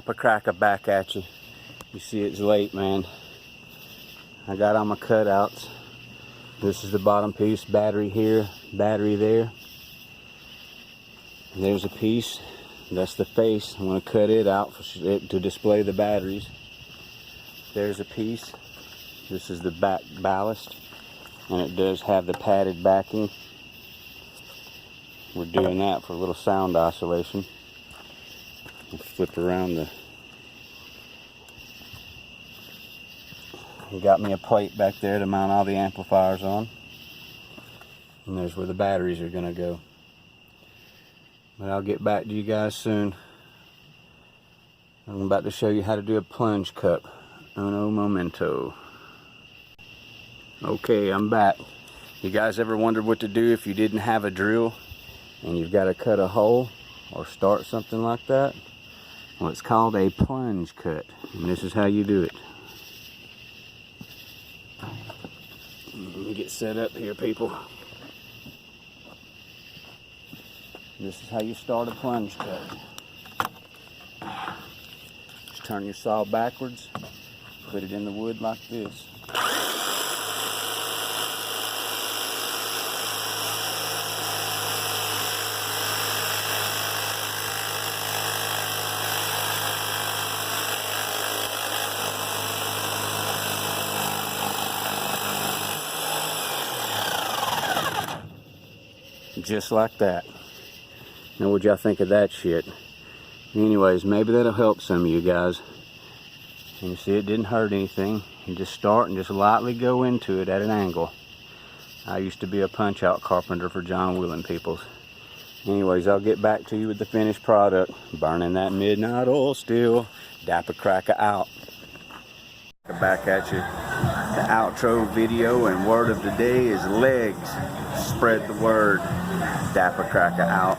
Dapper Cracker back at you. You see it's late, man. I got all my cutouts. This is the bottom piece, battery here, battery there. There's a piece, that's the face. I'm going to cut it out to display the batteries. There's a piece. This is the back ballast, and it does have the padded backing. We're doing that for a little sound oscillation. We'll flip around the... Got me a plate back there to mount all the amplifiers on. And there's where the batteries are going to go. But I'll get back to you guys soon. I'm about to show you how to do a plunge cup. Uno momento. Okay, I'm back. You guys ever wondered what to do if you didn't have a drill and you've got to cut a hole or start something like that? Well, it's called a plunge cut, and this is how you do it. Let me get set up here, people. This is how you start a plunge cut. Just turn your saw backwards, put it in the wood like this. Just like that. Now what y'all think of that shit? Anyways, maybe that'll help some of you guys. And you see, it didn't hurt anything. You just start and just lightly go into it at an angle. I used to be a punch-out carpenter for John Wheeling peoples. Anyways, I'll get back to you with the finished product. Burning that midnight oil still. Dapper Cracker out. Back at you. The outro video and word of the day is legs. Spread the word. Dapper Cracker out.